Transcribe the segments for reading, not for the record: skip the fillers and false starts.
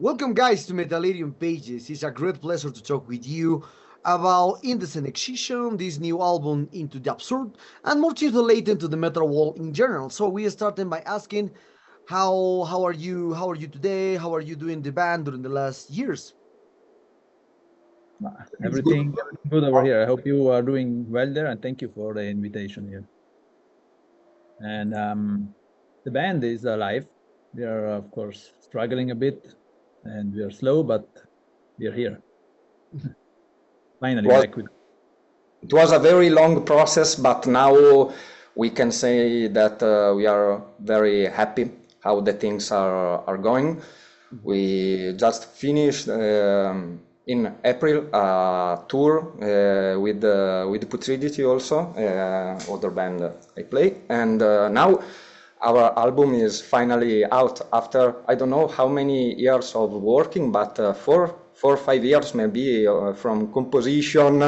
Welcome, guys, to Metallarium Pages. It's a great pleasure to talk with you about Indecent Excision, this new album Into the Absurd, and more things related to the metal world in general. So we started by asking, how are you? How are you today? How are you doing the band during the last years? Everything good over here. I hope you are doing well there, and thank you for the invitation here. And the band is alive. We are, of course, struggling a bit, and we are slow, but we are here. Finally, back with. It was a very long process, but now we can say that we are very happy how the things are going. We just finished in April a tour with Putridity also, other band I play, and now our album is finally out after I don't know how many years of working, but 4 or 5 years maybe from composition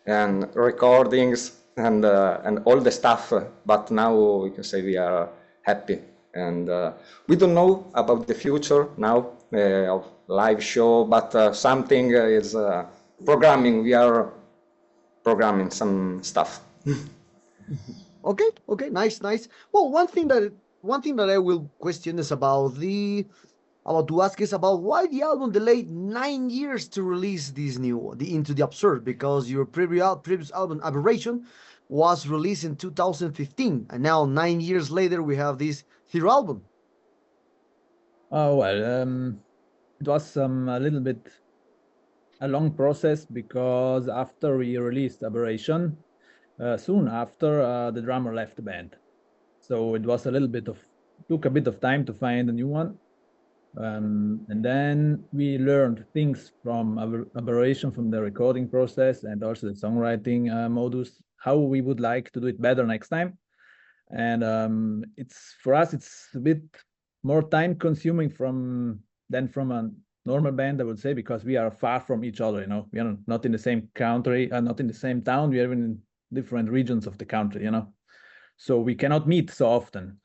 and recordings and all the stuff. But now we can say we are happy, and we don't know about the future now of live show, but something is programming. We are programming some stuff. Okay, nice. Well, one thing that I will question is about to ask is about why the album delayed 9 years to release the Into the Absurd, because your previous album Aberration was released in 2015, and now 9 years later we have this third album. Oh well, it was a little bit a long process because after we released Aberration, soon after the drummer left the band, so it was took a bit of time to find a new one. And then we learned things from Aberration, from the recording process and also the songwriting modus, how we would like to do it better next time. And for us, it's a bit more time consuming than from a normal band, I would say, because we are far from each other. We are not in the same country, not in the same town. We are even in different regions of the country. So we cannot meet so often.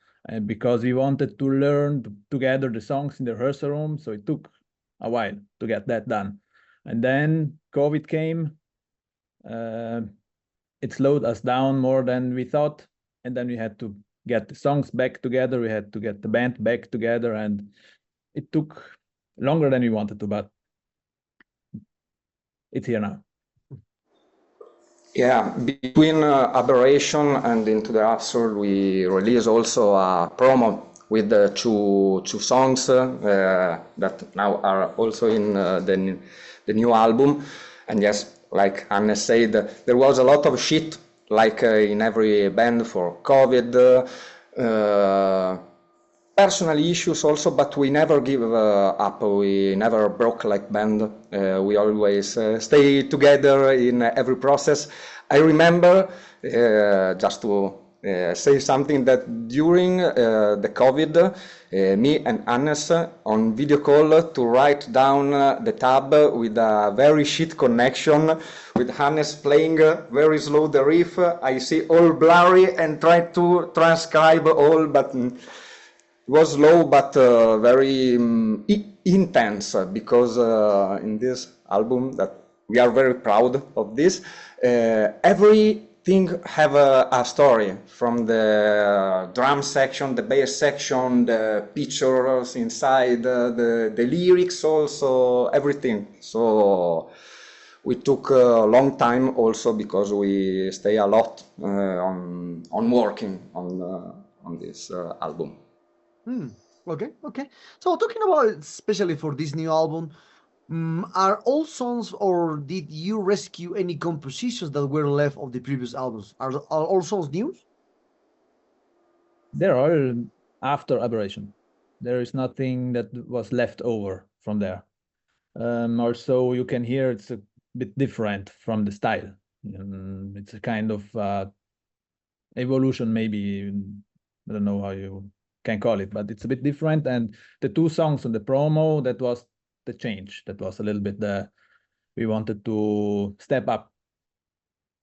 Because we wanted to learn together the songs in the rehearsal room, so it took a while to get that done. And then COVID came, it slowed us down more than we thought, and then we had to get the songs back together, we had to get the band back together, and it took longer than we wanted to, but it's here now. Yeah, between Aberration and Into the Absurd, we released also a promo with two songs that now are also in the new album. And yes, like Anne said, there was a lot of shit, like in every band for COVID, personal issues also, but we never give up. We never broke like band. We always stay together in every process. I remember, just to say something, that during the COVID, me and Hannes on video call to write down the tab with a very shit connection, with Hannes playing very slow the riff. I see all blurry and try to transcribe all, but was slow, but very intense, because in this album that we are very proud of this, everything have a story, from the drum section, the bass section, the pictures inside, the lyrics also, everything. So we took a long time also because we stay a lot on working on this album. Okay. So talking about especially for this new album, are all songs, or did you rescue any compositions that were left of the previous albums? Are all songs new? They're all after Aberration. There is nothing that was left over from there. Also, you can hear it's a bit different from the style. It's a kind of evolution, maybe. I don't know how you can call it, but it's a bit different. And the two songs on the promo, that was the change. That was a little bit we wanted to step up.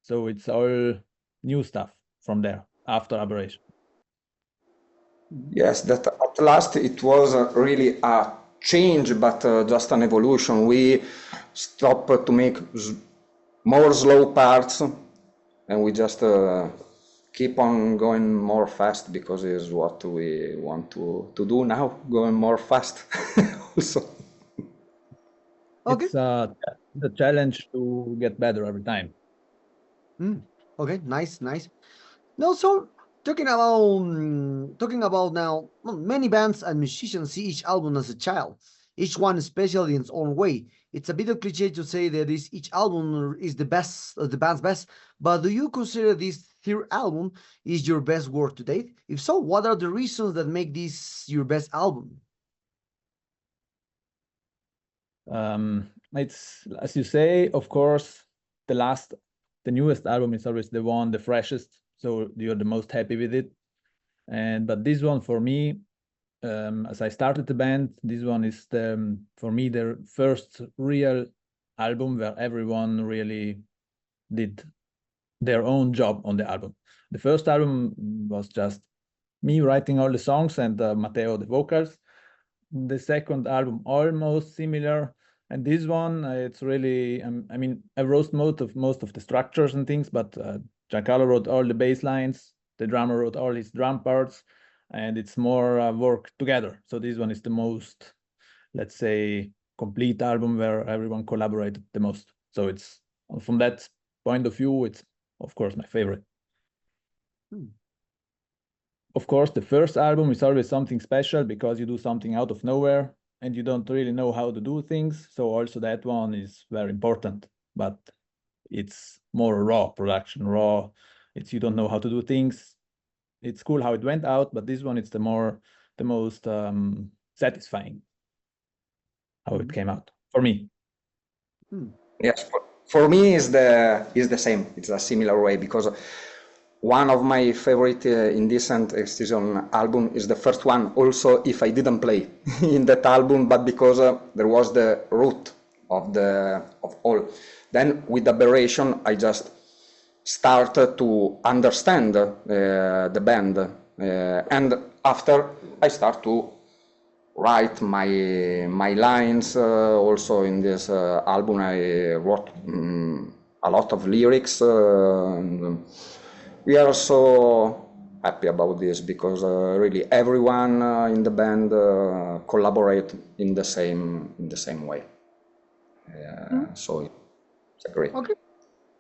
So it's all new stuff from there after Aberration. Yes, that at last it was really a change, but just an evolution. We stop to make more slow parts, and we just keep on going more fast because it's what we want to do now, going more fast also. Okay. It's the challenge to get better every time. Okay, nice, nice. No, so talking about now, many bands and musicians see each album as a child, each one special in its own way. It's a bit of cliche to say that each album is the best, the band's best, but do you consider this third album is your best work to date? If so, what are the reasons that make this your best album? It's, as you say, of course, the newest album is always the one, the freshest, so you're the most happy with it. But this one for me, as I started the band, this one is for me the first real album where everyone really did their own job on the album. The first album was just me writing all the songs and Matteo the vocals. The second album almost similar, and this one it's really I mean, I wrote most of the structures and things, but Giancarlo wrote all the bass lines, the drummer wrote all his drum parts, and it's more work together. So this one is the most, let's say, complete album where everyone collaborated the most. So it's, from that point of view, it's of course my favorite. Of course, the first album is always something special because you do something out of nowhere and you don't really know how to do things. So also that one is very important, but it's more raw production, raw. It's, you don't know how to do things. It's cool how it went out, but this one, it's the most satisfying how it came out for me. Yes, for me is the same. It's a similar way because one of my favorite Indecent Excision album is the first one. Also, if I didn't play in that album, but because there was the root of all. Then with Aberration, I just started to understand the band, and after I start to write my lines. Also in this album, I wrote a lot of lyrics. And we are so happy about this because really everyone in the band collaborate in the same way. So it's great.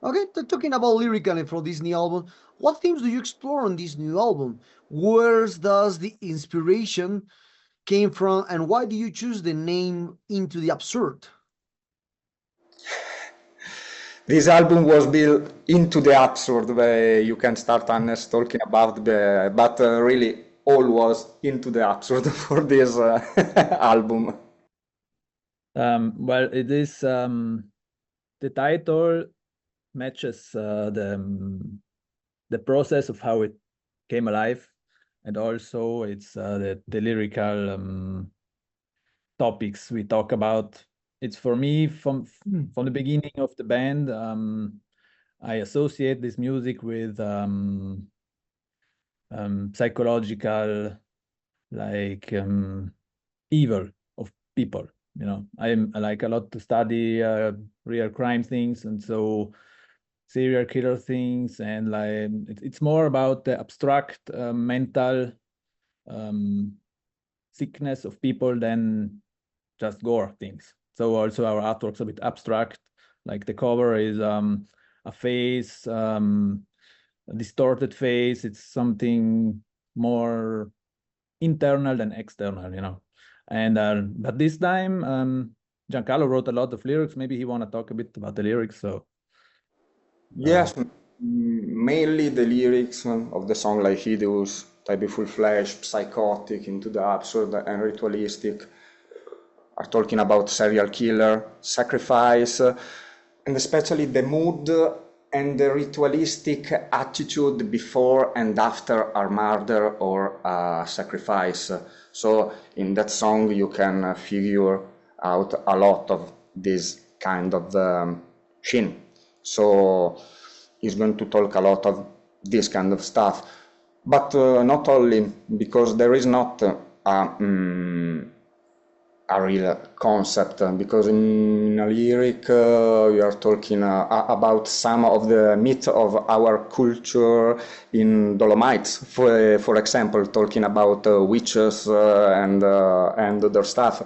Okay, talking about lyrically from this new album, what themes do you explore on this new album? Where does the inspiration came from, and why do you choose the name Into the Absurd? This album was built into the absurd. You can start Hannes talking about but really all was into the absurd for this album. Well, it is the title matches the process of how it came alive, and also it's the lyrical topics we talk about. It's for me from the beginning of the band. I associate this music with psychological, like evil of people. You know, I like a lot to study real crime things, and so serial killer things, and like it's more about the abstract mental sickness of people than just gore things. So also our artwork's a bit abstract. Like the cover is a face, a distorted face. It's something more internal than external, you know. And but this time, Giancarlo wrote a lot of lyrics. Maybe he want to talk a bit about the lyrics. So yes, mainly the lyrics of the song like Hideous, Type Full Flesh, Psychotic, Into the Absurd, and Ritualistic are talking about serial killer, sacrifice, and especially the mood and the ritualistic attitude before and after a murder or a sacrifice. So in that song you can figure out a lot of this kind of scene. So he's going to talk a lot of this kind of stuff, but not only, because there is not a real concept, because in a lyric we are talking about some of the myth of our culture in Dolomites, for example, talking about witches and other stuff.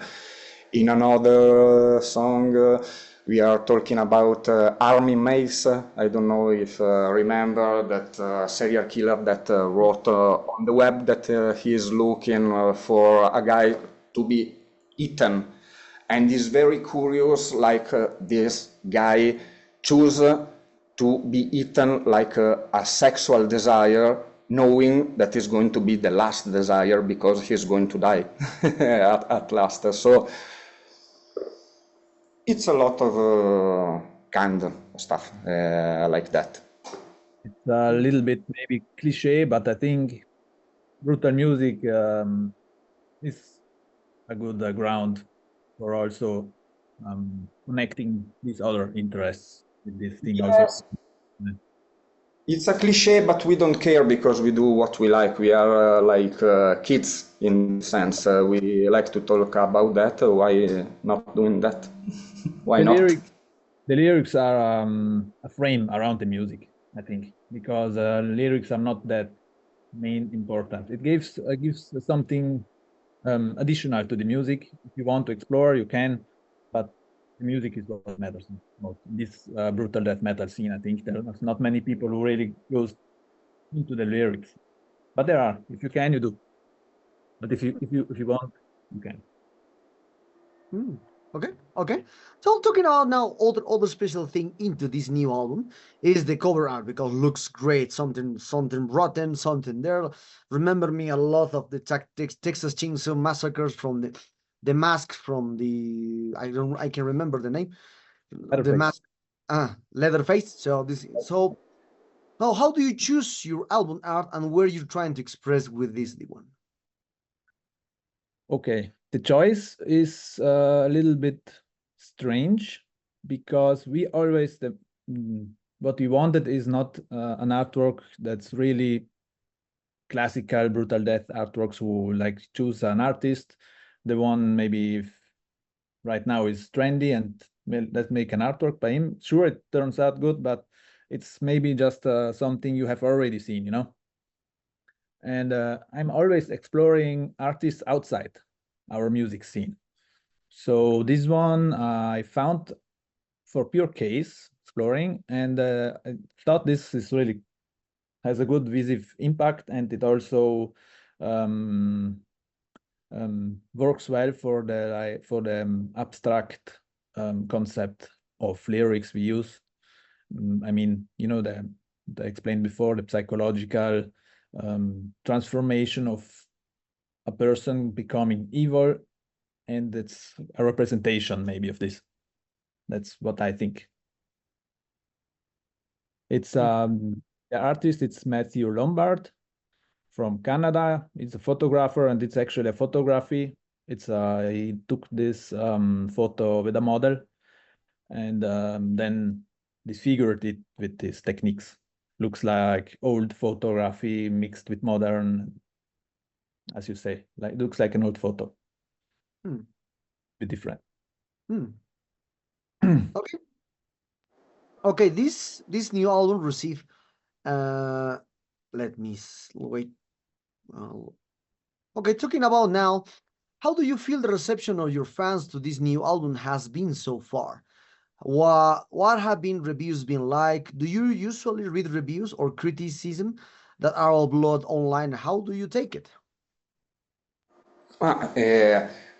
In another song we are talking about army mace. I don't know if remember that serial killer that wrote on the web that he is looking for a guy to be eaten, and is very curious, like this guy choose to be eaten like a sexual desire, knowing that is going to be the last desire because he's going to die at last. So it's a lot of kind of stuff like that. It's a little bit maybe cliche, but I think brutal music is a good ground for also connecting these other interests with this thing also. Yes. It's a cliche, but we don't care because we do what we like. We are like kids in the sense. We like to talk about that. Why not doing that? Why not? The lyrics are a frame around the music, I think, because lyrics are not that main important. It gives something additional to the music. If you want to explore, you can, but the music is what matters most. This brutal death metal scene, I think there are not many people who really goes into the lyrics, but there are. If you can, you do. But if you want, you can. Okay. So talking about now, other special thing into this new album is the cover art, because looks great. Something rotten, something there. Remember me a lot of the Texas Chainsaw Massacres from the mask from the I can remember the name. The mask, Leatherface. So now, how do you choose your album art and where you're trying to express with this one? Okay, the choice is a little bit strange because we always what we wanted is not an artwork that's really classical brutal death artworks who like choose an artist, the one maybe right now is trendy and let's make an artwork by him. Sure, it turns out good, but it's maybe just something you have already seen, you know. And I'm always exploring artists outside our music scene. So this one I found for pure case exploring, and I thought this is really has a good visive impact, and it also works well for the abstract concept of lyrics we use. I mean, you know, I explained before the psychological transformation of a person becoming evil, and it's a representation maybe of this. That's what I think. It's the artist, it's Matthew Lombard from Canada. He's a photographer, and it's actually a photography. It's he took this photo with a model, and then disfigured it with his techniques. Looks like old photography mixed with modern, as you say, like looks like an old photo. Be different. Okay. Okay, this new album received let me wait. Okay, talking about now, how do you feel the reception of your fans to this new album has been so far? What have been reviews been like? Do you usually read reviews or criticism that are uploaded online? How do you take it?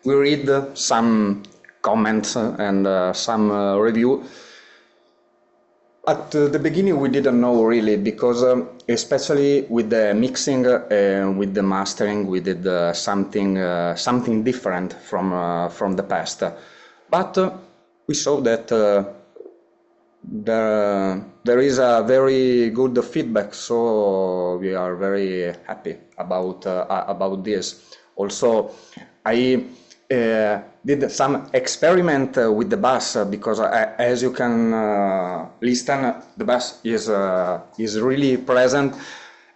We read some comments and some review. At the beginning, we didn't know really, because especially with the mixing and with the mastering, we did something different from the past. But we saw that there is a very good feedback, so we are very happy about this. Also, I did some experiment with the bass, because as you can listen, the bass is really present,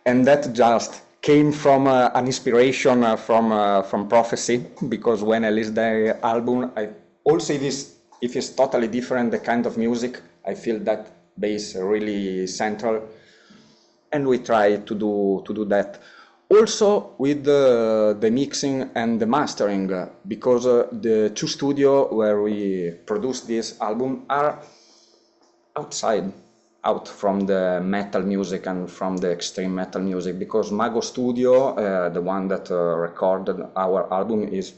and that just came from an inspiration from Prophecy, because when I listen the album, I also if it's totally different the kind of music, I feel that bass really central, and we try to do that. Also with the mixing and the mastering, because the two studios where we produced this album are out from the metal music and from the extreme metal music, because Mago Studio, the one that recorded our album, is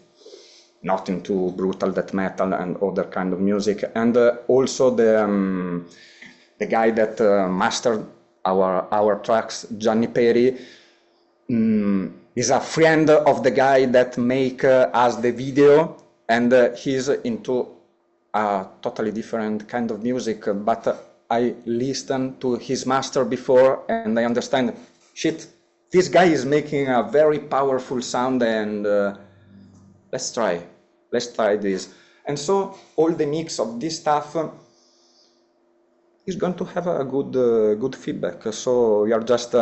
not into brutal death metal and other kind of music, and also the guy that mastered our tracks, Gianni Peri, is a friend of the guy that make us the video, and he's into a totally different kind of music, but I listened to his master before and I understand, shit, this guy is making a very powerful sound, and let's try this. And so all the mix of this stuff is going to have a good feedback. So we are just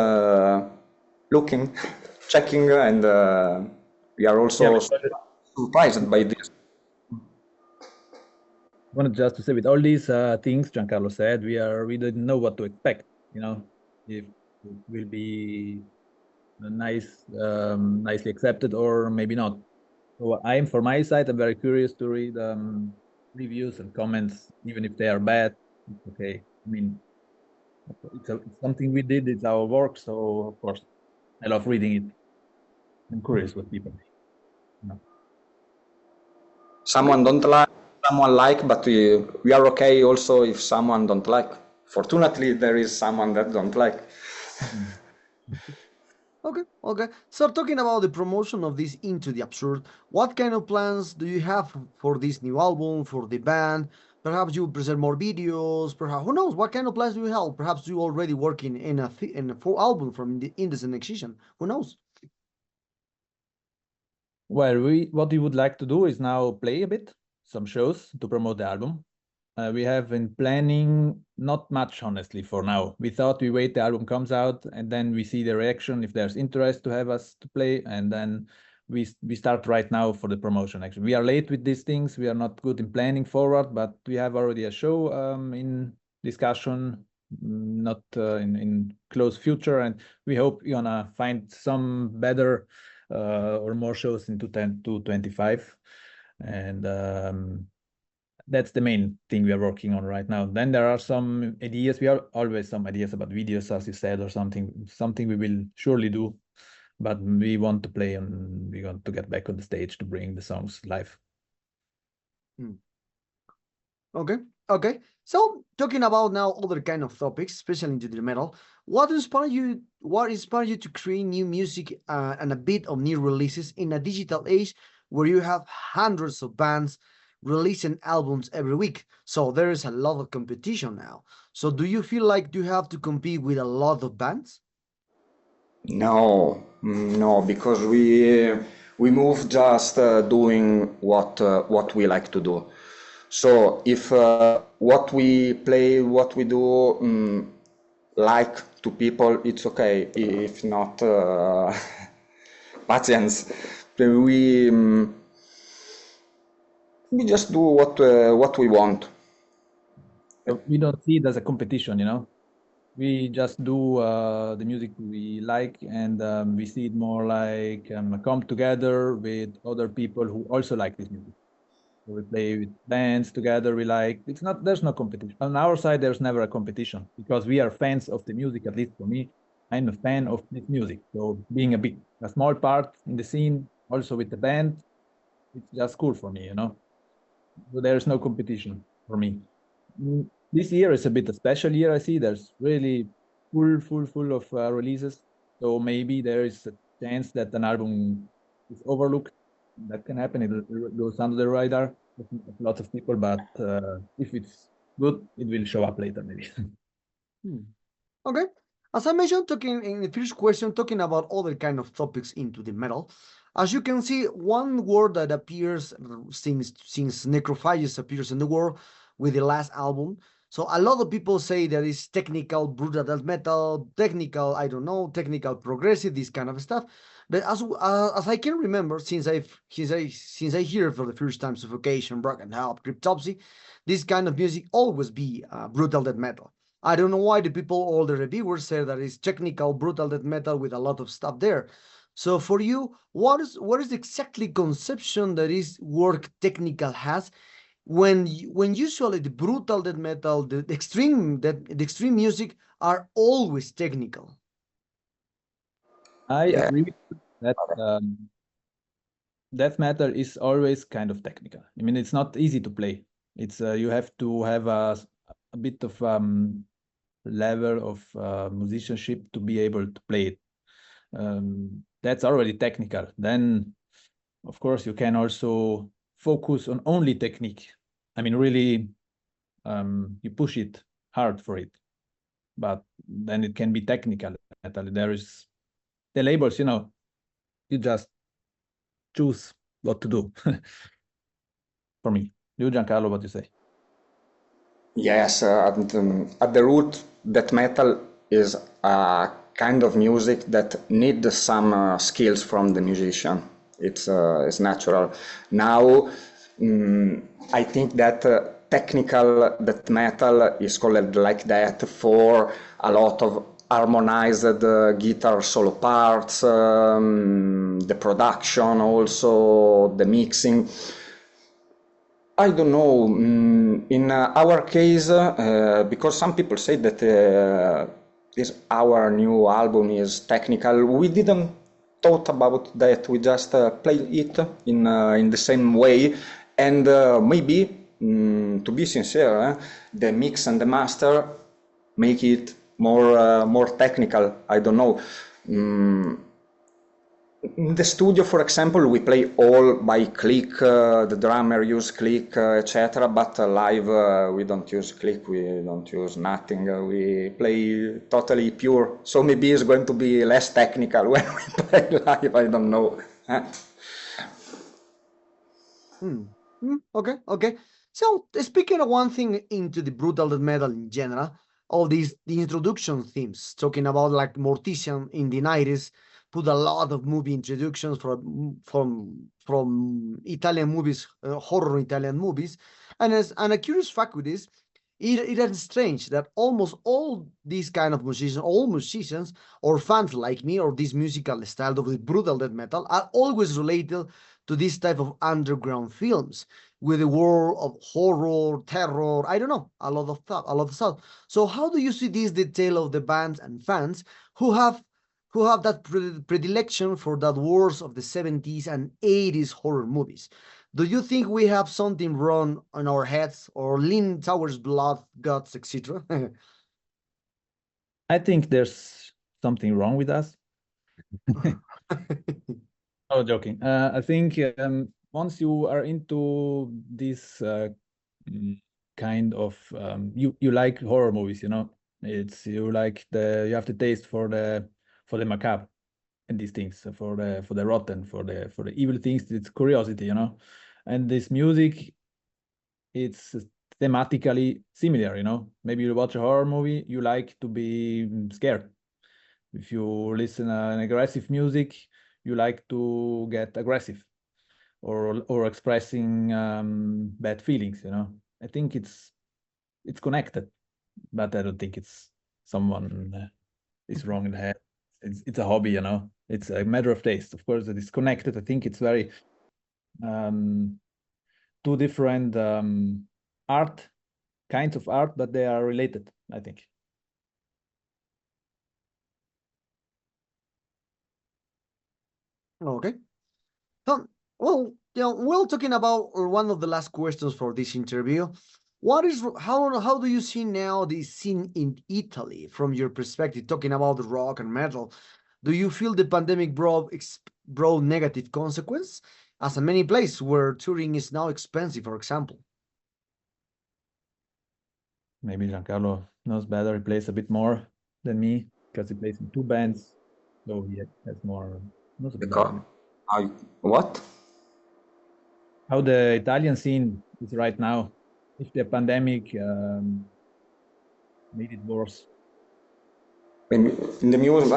looking, checking, and we are also surprised by this. I wanted just to say, with all these things Giancarlo said, we didn't know what to expect. You know, if it will be nicely accepted or maybe not. So from my side, I'm very curious to read reviews and comments, even if they are bad. It's okay. I mean, it's something we did. It's our work, so of course, I love reading it. I'm curious what people think. You know. Someone don't like, someone like, but we are okay also if someone don't like. Fortunately, there is someone that don't like. Okay. So talking about the promotion of this Into the Absurd, what kind of plans do you have for this new album, for the band? Perhaps you present more videos, perhaps, who knows, what kind of plans do you have? Perhaps you already working in a full album from the Indecent Excision, who knows? Well, what we would like to do is now play a bit, some shows to promote the album. We have been planning not much, honestly, for now. We thought we wait the album comes out and then we see the reaction, if there's interest to have us to play, and then we start right now for the promotion. Actually, we are late with these things. We are not good in planning forward, but we have already a show in discussion, not in close future, and we hope you're gonna find some better or more shows in 2025, and that's the main thing we are working on right now. Then there are some ideas. We have always some ideas about videos, as you said, or something we will surely do, but we want to play and we want to get back on the stage to bring the songs live. Okay. So talking about now other kind of topics, especially into the metal, what inspired you to create new music and a bit of new releases in a digital age where you have hundreds of bands releasing albums every week? So there is a lot of competition now. So do you feel like you have to compete with a lot of bands? No, because we move just doing what we like to do. So if what we play, what we do, like to people, it's okay. If not, patience. We just do what we want. So we don't see it as a competition, you know. We just do the music we like, and we see it more like come together with other people who also like this music. So we play with bands together. There's no competition. On our side, there's never a competition because we are fans of the music. At least for me, I'm a fan of this music. So being a small part in the scene, also with the band, it's just cool for me, you know. So there's no competition for me. This year is a bit a special year. I see there's really full of releases. So maybe there is a chance that an album is overlooked. That can happen. It goes under the radar of lots of people, but if it's good, it will show up later, maybe. Okay. As I mentioned, talking in the first question, talking about other kind of topics into the metal, as you can see, one word that appears since Necrophagus appears in the world with the last album. So a lot of people say there is technical brutal death metal, technical, I don't know, technical progressive, this kind of stuff. But as I can remember, since I hear for the first time Suffocation, Broken Help, Cryptopsy, this kind of music always be brutal death metal. I don't know why the people, all the reviewers say that it's technical brutal death metal with a lot of stuff there. So for you, what is exactly conception that is work technical has when usually the brutal death metal, the extreme music are always technical. I Yeah. agree that death metal is always kind of technical. I mean, it's not easy to play. It's you have to have a bit of level of musicianship to be able to play it. That's already technical. Then, of course, you can also focus on only technique. I mean, really, you push it hard for it, but then it can be technical metal. There is the labels, you just choose what to do. For me, you, Giancarlo, what you say? Yes, at the root, death metal is a kind of music that needs some skills from the musician. It's natural. Now, I think that technical death metal is called like that for a lot of harmonized guitar solo parts, the production, also the mixing. I don't know. In our case, because some people say that this our new album is technical, we didn't thought about that. We just play it in the same way, and maybe, to be sincere, the mix and the master make it more technical. I don't know. In the studio, for example, we play all by click, the drummer use click, etc. But live, we don't use click, we don't use nothing. We play totally pure. So maybe it's going to be less technical when we play live. I don't know. Okay. So speaking of one thing into the brutal death metal in general, all these the introduction themes, talking about like Mortician in the 90s, put a lot of movie introductions from Italian movies, horror Italian movies, and a curious fact with this, it is strange that almost all these kind of musicians, all musicians or fans like me or this musical style of the brutal death metal are always related to this type of underground films with the world of horror, terror, I don't know, a lot of stuff. So how do you see this detail of the bands and fans who have that predilection for that wars of the 70s and 80s horror movies? Do you think we have something wrong on our heads or lean towards blood, guts, etc.? I think there's something wrong with us. Oh, joking. I think once you are into this kind of you like horror movies, it's you have the taste for the macabre and these things, for the rotten, for the evil things. It's curiosity, and this music, it's thematically similar, maybe you watch a horror movie, you like to be scared. If you listen an aggressive music, you like to get aggressive or expressing bad feelings, I think it's connected, but I don't think it's someone is wrong in the head. It's a hobby, it's a matter of taste. Of course, it is connected. I think it's very two different art kinds of art, but they are related, I think. Okay. So, well, talking about one of the last questions for this interview, how do you see now the scene in Italy from your perspective, talking about rock and metal? Do you feel the pandemic brought negative consequence, as in many places where touring is now expensive, for example? Maybe Giancarlo knows better. He plays a bit more than me because he plays in two bands, so he has more knows a bit better. What? How the Italian scene is right now, if the pandemic made it worse? In the music,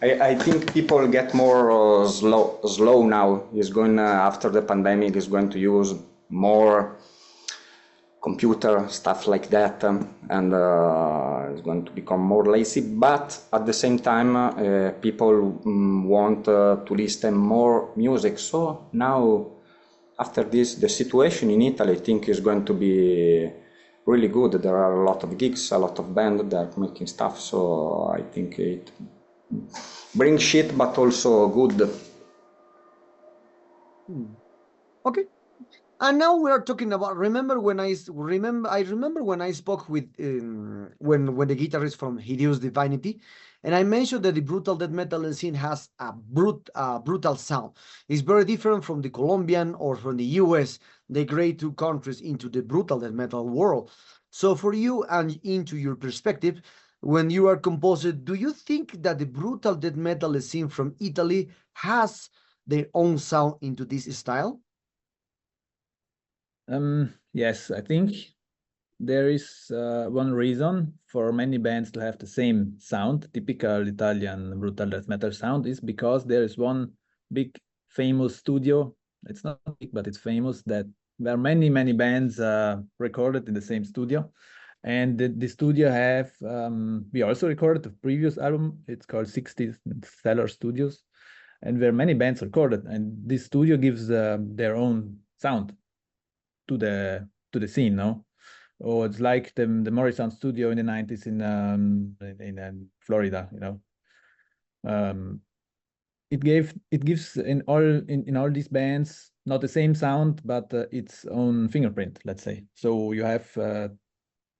I think people get more slow now. Is going after the pandemic is going to use more computer stuff like that, and it's going to become more lazy. But at the same time, people want to listen more music. So now, after this, the situation in Italy, I think, is going to be really good. There are a lot of gigs, a lot of bands that are making stuff. So I think it brings shit, but also good. Okay. And now we are talking about. I remember when I spoke with when the guitarist from Hideous Divinity, and I mentioned that the brutal death metal scene has a brutal sound. It's very different from the Colombian or from the US, the great two countries into the brutal death metal world. So for you and into your perspective, when you are composer, do you think that the brutal death metal scene from Italy has their own sound into this style? Yes, I think there is one reason for many bands to have the same sound, typical Italian brutal death metal sound, is because there is one big famous studio. It's not big, but it's famous, that where many bands recorded in the same studio. And the studio have, we also recorded the previous album. It's called 60 Stellar Studios, and where many bands recorded. And this studio gives their own sound to the scene, no? Or it's like the Morrison studio in the 90s in Florida, you know. It gives in all these bands not the same sound, but its own fingerprint, let's say. So you have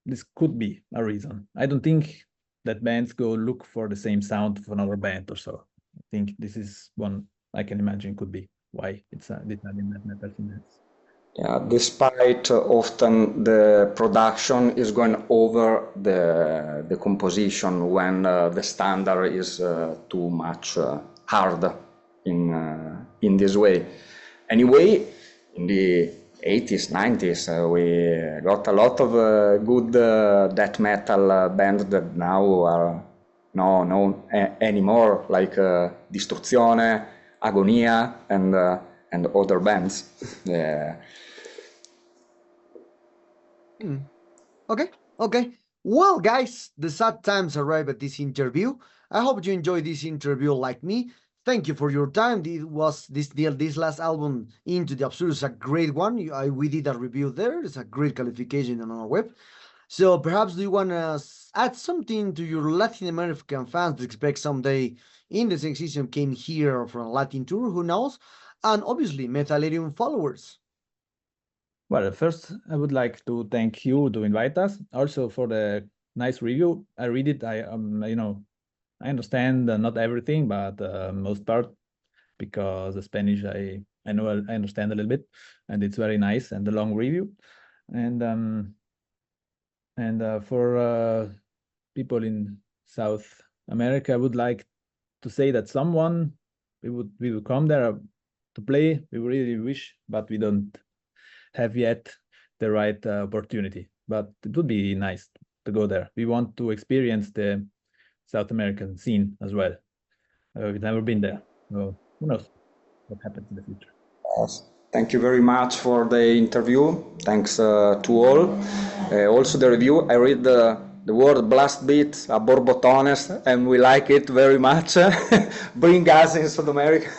this could be a reason. I don't think that bands go look for the same sound of another band or so. I think this is one I can imagine could be why it's the Italian metal scene. Yeah, despite often the production is going over the composition when the standard is too much hard in this way. Anyway, in the 80s, 90s, we got a lot of good death metal bands that now are not known anymore, like Distruzione, Agonia, and other bands. Okay. Well, guys, the sad times arrive at this interview. I hope you enjoyed this interview like me. Thank you for your time. This last album, Into the Absurd, is a great one. We did a review there. It's a great qualification on our web. So perhaps do you want to add something to your Latin American fans to expect someday Indecent Excision came here from a Latin tour? Who knows? And obviously, Metallerium followers. Well, first, I would like to thank you to invite us. Also for the nice review. I read it. I I understand not everything, but most part, because the Spanish I know I understand a little bit, and it's very nice, and the long review. And for people in South America, I would like to say that we will come there to play. We really wish, but we don't have yet the right opportunity. But it would be nice to go there. We want to experience the South American scene as well. We've never been there, so who knows what happens in the future. Yes. Thank you very much for the interview. Thanks to all. Also the review, I read the word blast beat a borbotones, and we like it very much. Bring us in South America.